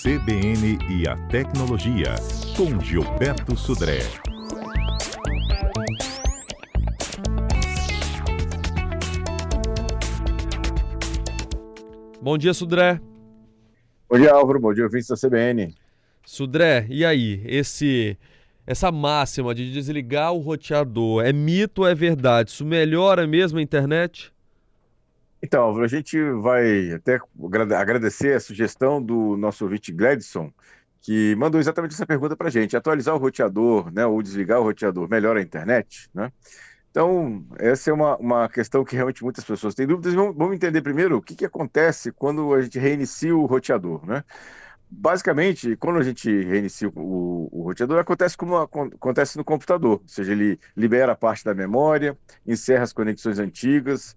CBN e a Tecnologia, com Gilberto Sudré. Bom dia, Sudré. Bom dia, Álvaro. Bom dia, ouvintes da CBN. Sudré, e aí? Essa máxima de desligar o roteador, é mito ou é verdade? Isso melhora mesmo a internet? Então, Álvaro, a gente vai até agradecer a sugestão do nosso ouvinte Gladson, que mandou exatamente essa pergunta para a gente. Atualizar o roteador, né, ou desligar o roteador, melhora a internet, né? Então, essa é uma questão que realmente muitas pessoas têm dúvidas. Vamos entender primeiro o que acontece quando a gente reinicia o roteador, né? Basicamente, quando a gente reinicia o roteador, acontece como acontece no computador, ou seja, ele libera a parte da memória, encerra as conexões antigas,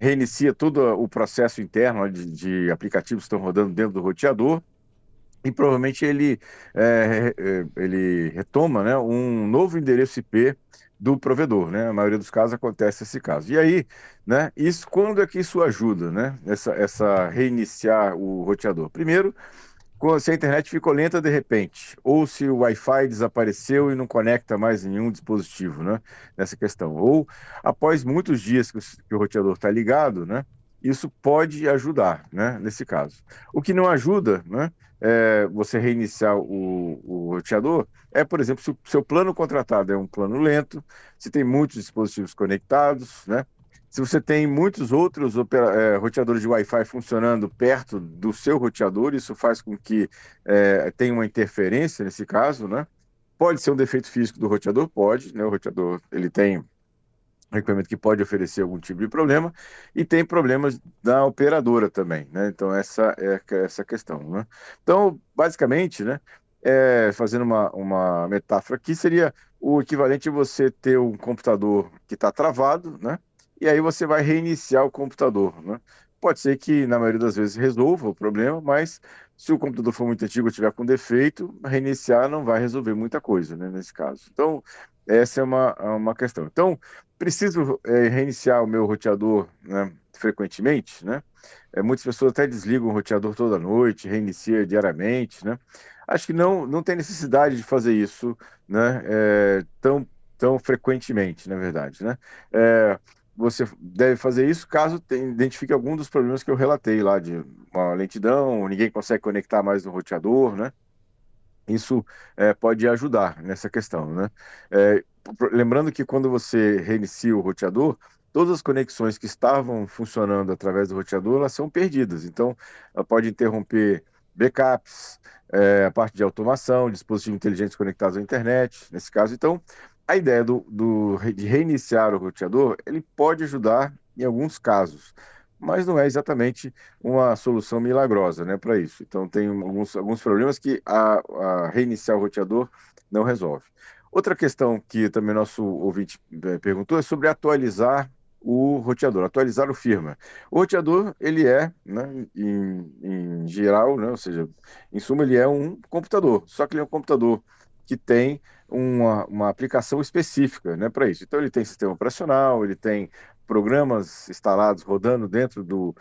reinicia todo o processo interno de aplicativos que estão rodando dentro do roteador e provavelmente ele retoma, né, um novo endereço IP do provedor, né? A maioria dos casos acontece esse caso. E aí, né, quando é que isso ajuda, né? Essa reiniciar o roteador? Primeiro, se a internet ficou lenta de repente, ou se o Wi-Fi desapareceu e não conecta mais nenhum dispositivo, né, nessa questão. Ou após muitos dias que o roteador está ligado, né, isso pode ajudar, né, nesse caso. O que não ajuda, né, você reiniciar o roteador por exemplo, se o seu plano contratado é um plano lento, se tem muitos dispositivos conectados, né, se você tem muitos outros roteadores de Wi-Fi funcionando perto do seu roteador, isso faz com que tenha uma interferência nesse caso, né? Pode ser um defeito físico do roteador? Pode, né? O roteador ele tem um equipamento que pode oferecer algum tipo de problema e tem problemas da operadora também, né? Então essa é essa questão, né? Então, basicamente, né? Fazendo uma metáfora aqui, seria o equivalente a você ter um computador que está travado, né? E aí você vai reiniciar o computador, né? Pode ser que, na maioria das vezes, resolva o problema, mas se o computador for muito antigo ou tiver com defeito, reiniciar não vai resolver muita coisa, né, nesse caso. Então, essa é uma questão. Então, preciso reiniciar o meu roteador, né, frequentemente, né? Muitas pessoas até desligam o roteador toda noite, reinicia diariamente, né? Acho que não tem necessidade de fazer isso, né, tão frequentemente, na verdade, né? Você deve fazer isso caso identifique algum dos problemas que eu relatei lá, de uma lentidão, ninguém consegue conectar mais no roteador, né? Isso pode ajudar nessa questão, né? Lembrando que quando você reinicia o roteador, todas as conexões que estavam funcionando através do roteador, elas são perdidas. Então, ela pode interromper backups, a parte de automação, dispositivos inteligentes conectados à internet, nesse caso. Então, a ideia de reiniciar o roteador, ele pode ajudar em alguns casos, mas não é exatamente uma solução milagrosa, né, para isso. Então, tem alguns problemas que a reiniciar o roteador não resolve. Outra questão que também nosso ouvinte perguntou é sobre atualizar o roteador, atualizar o firmware. O roteador, ele né, em geral, né, ou seja, em suma, ele é um computador, só que ele é um computador que tem uma aplicação específica, né, para isso. Então, ele tem sistema operacional, ele tem programas instalados rodando dentro do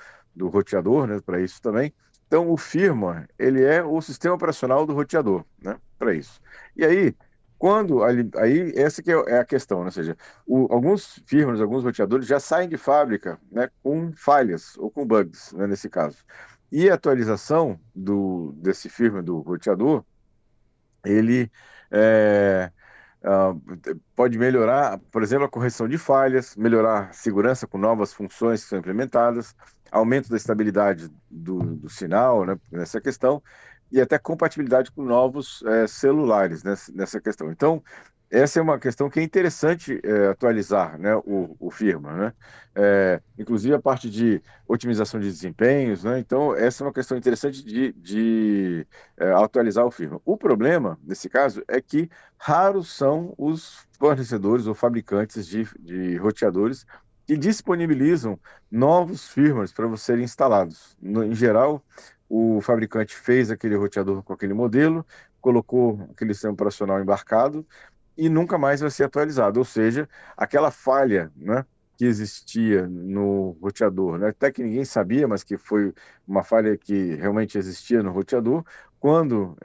roteador, né, para isso também. Então, o firmware, ele é o sistema operacional do roteador, né, para isso. E aí, aí essa que é a questão, né? Ou seja, alguns firmwares, alguns roteadores já saem de fábrica, né, com falhas ou com bugs, né, nesse caso. E a atualização desse firmware do roteador, ele é, ah, pode melhorar, por exemplo, a correção de falhas, melhorar a segurança com novas funções que são implementadas, aumento da estabilidade do sinal, né, nessa questão, e até compatibilidade com novos celulares nessa questão. Então, essa é uma questão que é interessante atualizar, né, o firmware, né? Inclusive a parte de otimização de desempenhos, né? Então, essa é uma questão interessante de atualizar o firmware. O problema, nesse caso, é que raros são os fornecedores ou fabricantes de roteadores que disponibilizam novos firmwares para serem instalados. Em geral, o fabricante fez aquele roteador com aquele modelo, colocou aquele sistema operacional embarcado e nunca mais vai ser atualizado. Ou seja, aquela falha, né, que existia no roteador, né? Até que ninguém sabia, mas que foi uma falha que realmente existia no roteador. Quando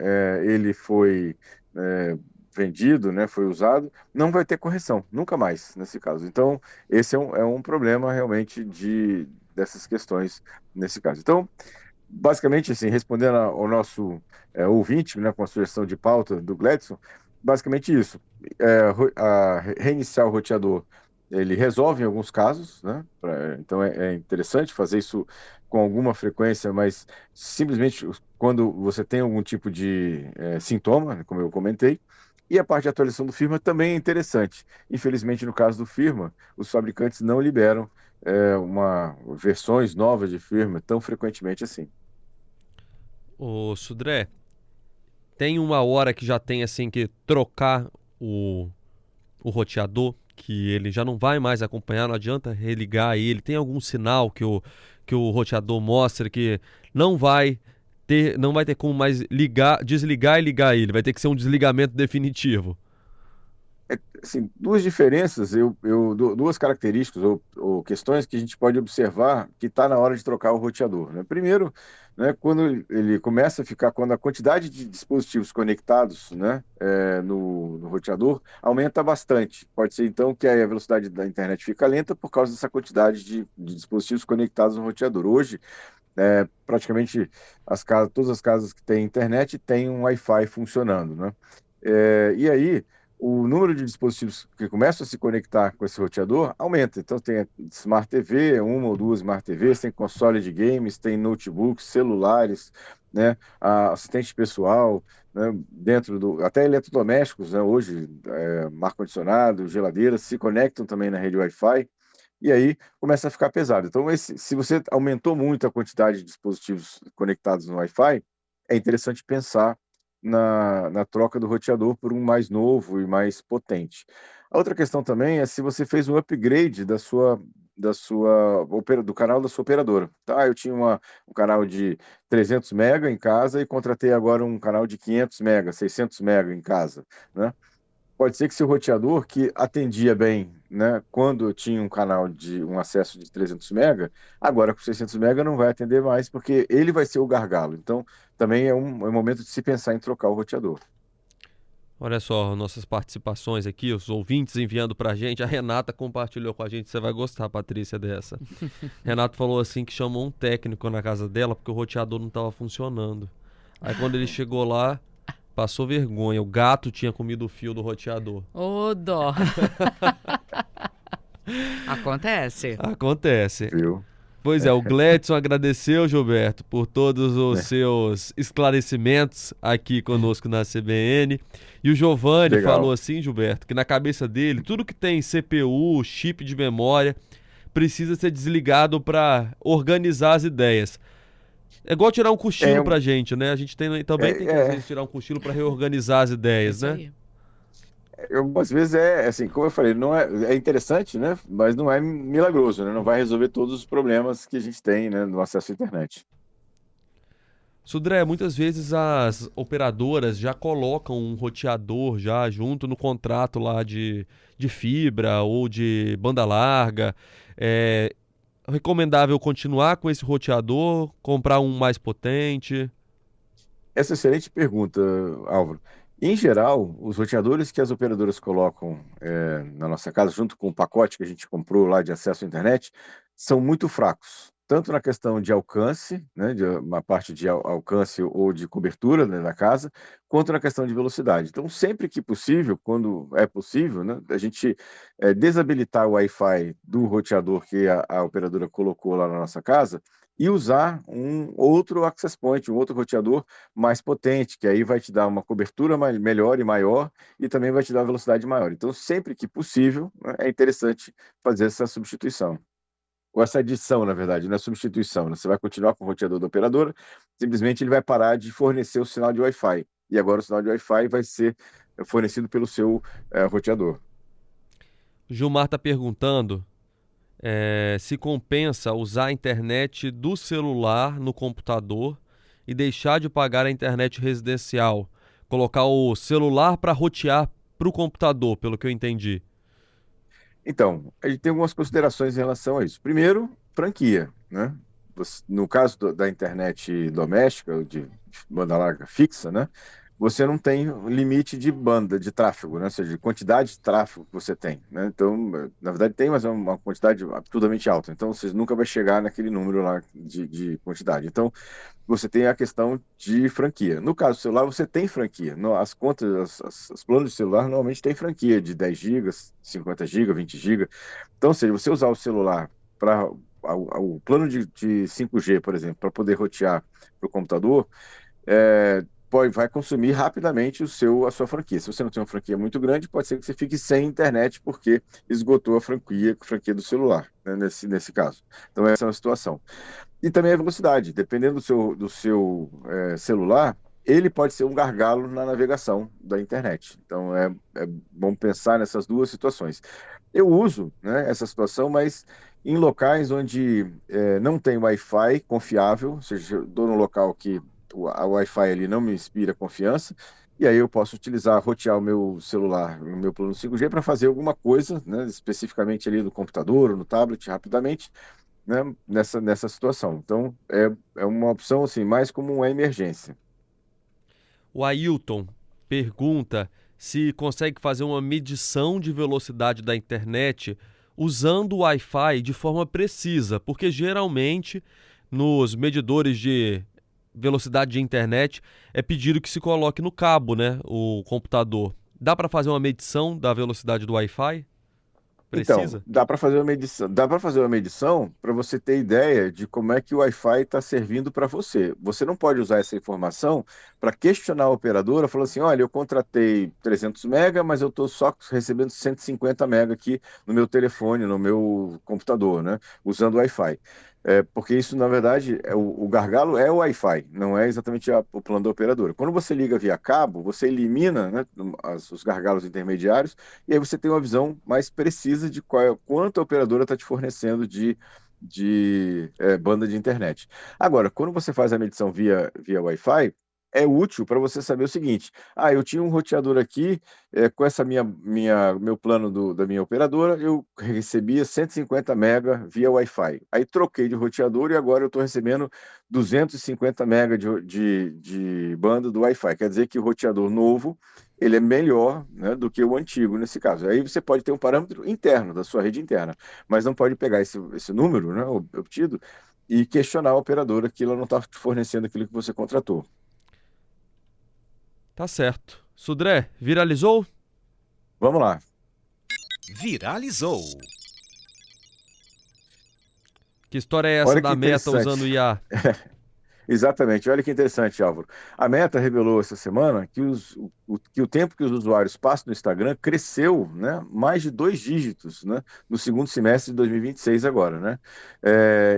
ele foi é, vendido, né, foi usado, não vai ter correção, nunca mais nesse caso. Então, esse é um problema realmente dessas questões nesse caso. Então, basicamente, assim, respondendo ao nosso ouvinte, né, com a sugestão de pauta do Gladson, basicamente isso. Reiniciar o roteador, ele resolve em alguns casos, né? Então é interessante fazer isso com alguma frequência, mas simplesmente quando você tem algum tipo de sintoma, né, como eu comentei. E a parte de atualização do firmware também é interessante. Infelizmente, no caso do firmware, os fabricantes não liberam versões novas de firmware tão frequentemente assim. Ô, Sudré, tem uma hora que já tem assim que trocar o roteador, que ele já não vai mais acompanhar, não adianta religar ele. Tem algum sinal que o roteador mostra que não vai ter como mais desligar e ligar ele, vai ter que ser um desligamento definitivo? Assim, duas diferenças, duas características ou questões que a gente pode observar que está na hora de trocar o roteador, né? Primeiro, né, quando ele começa a ficar, quando a quantidade de dispositivos conectados, né, no roteador aumenta bastante. Pode ser então que a velocidade da internet fica lenta por causa dessa quantidade de dispositivos conectados no roteador. Hoje, praticamente todas as casas que têm internet têm um Wi-Fi funcionando, né? E aí o número de dispositivos que começam a se conectar com esse roteador aumenta. Então, tem Smart TV, uma ou duas Smart TVs, tem console de games, tem notebooks, celulares, né, assistente pessoal, né, até eletrodomésticos, né, hoje, ar-condicionado, geladeiras, se conectam também na rede Wi-Fi, e aí começa a ficar pesado. Então, se você aumentou muito a quantidade de dispositivos conectados no Wi-Fi, é interessante pensar na troca do roteador por um mais novo e mais potente. A outra questão também é se você fez um upgrade do canal da sua operadora. Tá? Eu tinha um canal de 300 mega em casa e contratei agora um canal de 500 mega, 600 mega em casa, né? Pode ser que seu roteador, que atendia bem, né, quando eu tinha um canal de um acesso de 300 mega, agora com 600 mega não vai atender mais, porque ele vai ser o gargalo. Então, também é um momento de se pensar em trocar o roteador. Olha só, nossas participações aqui, os ouvintes enviando pra gente. A Renata compartilhou com a gente, você vai gostar, Patrícia, dessa. Renata falou assim que chamou um técnico na casa dela porque o roteador não estava funcionando. Aí quando ele chegou lá, passou vergonha. O gato tinha comido o fio do roteador. Ô, dó. Acontece. Acontece. Viu? Pois é, o Gladson agradeceu, Gilberto, por todos os seus esclarecimentos aqui conosco na CBN. E o Giovanni Legal. falou assim, Gilberto, que na cabeça dele, tudo que tem CPU, chip de memória, precisa ser desligado para organizar as ideias. É igual tirar um cochilo pra gente, né? A gente também tem que às vezes tirar um cochilo para reorganizar as ideias, Isso né? aí. Às vezes assim, como eu falei, não é interessante, né? Mas não é milagroso, né? Não vai resolver todos os problemas que a gente tem, né, no acesso à internet. Sudré, muitas vezes as operadoras já colocam um roteador já junto no contrato lá de fibra ou de banda larga. É recomendável continuar com esse roteador, comprar um mais potente? Essa é uma excelente pergunta, Álvaro. Em geral, os roteadores que as operadoras colocam na nossa casa, junto com o pacote que a gente comprou lá de acesso à internet, são muito fracos. Tanto na questão de alcance, né, de uma parte de alcance ou de cobertura, né, da casa, quanto na questão de velocidade. Então, sempre que possível, quando é possível, né, a gente desabilitar o Wi-Fi do roteador que a operadora colocou lá na nossa casa e usar um outro access point, um outro roteador mais potente, que aí vai te dar uma cobertura melhor e maior e também vai te dar uma velocidade maior. Então, sempre que possível, né, é interessante fazer essa substituição. Ou essa adição, na verdade, não é substituição, né? Você vai continuar com o roteador da operadora, simplesmente ele vai parar de fornecer o sinal de Wi-Fi. E agora o sinal de Wi-Fi vai ser fornecido pelo seu roteador. Gilmar está perguntando se compensa usar a internet do celular no computador e deixar de pagar a internet residencial. Colocar o celular para rotear para o computador, pelo que eu entendi. Então, a gente tem algumas considerações em relação a isso. Primeiro, franquia, né? No caso da internet doméstica, de banda larga fixa, né? Você não tem limite de banda, de tráfego, né? Ou seja, de quantidade de tráfego que você tem, né? Então, na verdade tem, mas é uma quantidade absurdamente alta. Então, você nunca vai chegar naquele número lá de quantidade. Então, você tem a questão de franquia. No caso do celular, você tem franquia. As contas, os planos de celular normalmente têm franquia de 10 gigas, 50 gigas, 20 gigas. Então, se você usar o celular para o plano de 5G, por exemplo, para poder rotear para o computador, vai consumir rapidamente a sua franquia. Se você não tem uma franquia muito grande, pode ser que você fique sem internet porque esgotou a franquia do celular, né, nesse caso. Então, essa é uma situação. E também a velocidade. Dependendo do seu celular, ele pode ser um gargalo na navegação da internet. Então, é bom pensar nessas duas situações. Eu uso, né, essa situação, mas em locais onde não tem Wi-Fi confiável, ou seja, eu estou num local que a Wi-Fi ali não me inspira confiança, e aí eu posso rotear o meu celular, o meu plano 5G para fazer alguma coisa, né, especificamente ali no computador ou no tablet, rapidamente, né, nessa situação. Então, é uma opção assim, mais como uma emergência. O Ailton pergunta se consegue fazer uma medição de velocidade da internet usando o Wi-Fi de forma precisa, porque geralmente nos medidores de velocidade de internet é pedido que se coloque no cabo, né, o computador. Dá para fazer uma medição da velocidade do Wi-Fi? Então, Precisa? dá para fazer uma medição para você ter ideia de como é que o Wi-Fi está servindo para você. Você não pode usar essa informação para questionar a operadora, falando assim, olha, eu contratei 300 mega, mas eu estou só recebendo 150 mega aqui no meu telefone, no meu computador, né, usando o Wi-Fi. Porque isso, na verdade, o gargalo é o Wi-Fi, não é exatamente o plano da operadora. Quando você liga via cabo, você elimina, né, os gargalos intermediários, e aí você tem uma visão mais precisa de quanto a operadora está te fornecendo de banda de internet. Agora, quando você faz a medição via Wi-Fi, é útil para você saber o seguinte: eu tinha um roteador aqui, com essa meu plano da minha operadora, eu recebia 150 mega via Wi-Fi. Aí troquei de roteador e agora eu estou recebendo 250 mega de banda do Wi-Fi. Quer dizer que o roteador novo ele é melhor, né, do que o antigo nesse caso. Aí você pode ter um parâmetro interno da sua rede interna, mas não pode pegar esse número, né, obtido e questionar a operadora que ela não está fornecendo aquilo que você contratou. Tá certo. Sudré, viralizou? Vamos lá. Viralizou. Que história é essa Olha que da Meta interessante. usando IA? Exatamente, olha que interessante, Álvaro. A Meta revelou essa semana que o tempo que os usuários passam no Instagram cresceu, né, mais de 2 dígitos, né, no segundo semestre de 2026 agora, né?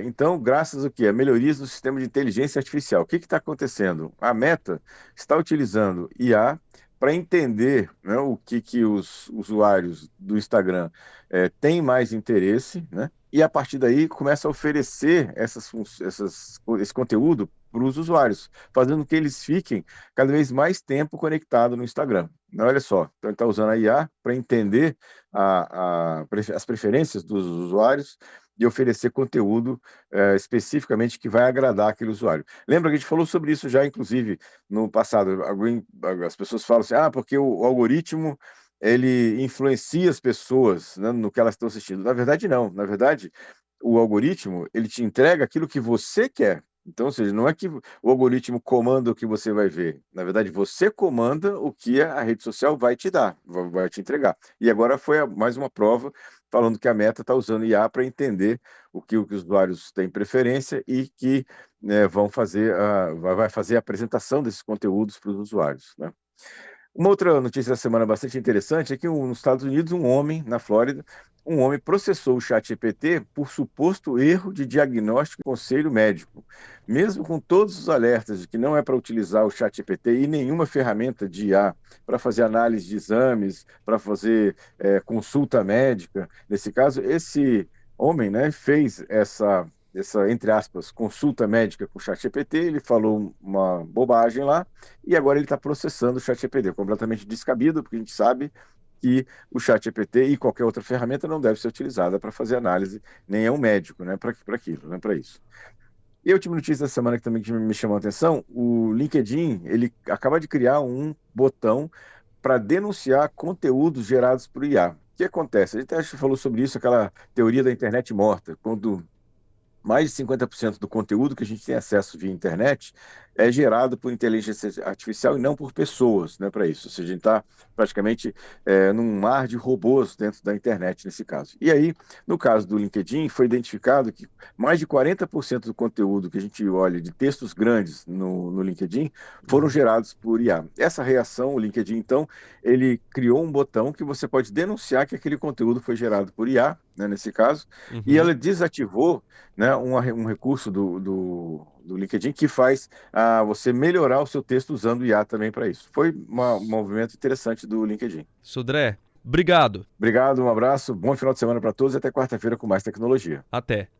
Então, graças ao quê? A melhorias no sistema de inteligência artificial. O que está acontecendo? A Meta está utilizando IA para entender, né, o que os usuários do Instagram têm mais interesse, né? E a partir daí começa a oferecer esse conteúdo para os usuários, fazendo com que eles fiquem cada vez mais tempo conectados no Instagram. Olha só, então ele está usando a IA para entender as preferências dos usuários e oferecer conteúdo especificamente que vai agradar aquele usuário. Lembra que a gente falou sobre isso já, inclusive, no passado. As pessoas falam assim, porque o algoritmo ele influencia as pessoas, né, no que elas estão assistindo. Na verdade, não. Na verdade, o algoritmo, ele te entrega aquilo que você quer. Então, ou seja, não é que o algoritmo comanda o que você vai ver. Na verdade, você comanda o que a rede social vai te dar, vai te entregar. E agora foi mais uma prova falando que a Meta está usando IA para entender o que os usuários têm preferência e que, né, vai fazer a apresentação desses conteúdos para os usuários, né? Uma outra notícia da semana bastante interessante é que nos Estados Unidos, na Flórida, um homem processou o ChatGPT por suposto erro de diagnóstico e conselho médico. Mesmo com todos os alertas de que não é para utilizar o ChatGPT e nenhuma ferramenta de IA para fazer análise de exames, para fazer consulta médica, nesse caso, esse homem, né, fez essa, entre aspas, consulta médica com o ChatGPT, ele falou uma bobagem lá, e agora ele está processando o ChatGPT, completamente descabido, porque a gente sabe que o ChatGPT e qualquer outra ferramenta não deve ser utilizada para fazer análise, nem é um médico, né, para aquilo, né, para isso. E a última notícia da semana que também me chamou a atenção, o LinkedIn, ele acaba de criar um botão para denunciar conteúdos gerados por IA. O que acontece? A gente até falou sobre isso, aquela teoria da internet morta, quando mais de 50% do conteúdo que a gente tem acesso via internet é gerado por inteligência artificial e não por pessoas, né, para isso. Ou seja, a gente está praticamente num mar de robôs dentro da internet nesse caso. E aí, no caso do LinkedIn, foi identificado que mais de 40% do conteúdo que a gente olha de textos grandes no LinkedIn foram gerados por IA. Essa reação, o LinkedIn, então, ele criou um botão que você pode denunciar que aquele conteúdo foi gerado por IA, né, nesse caso, e ela desativou, né, um recurso do LinkedIn que faz você melhorar o seu texto usando o IA também para isso. Foi um movimento interessante do LinkedIn. Sodré, obrigado. Obrigado, um abraço, bom final de semana para todos e até quarta-feira com mais tecnologia. Até.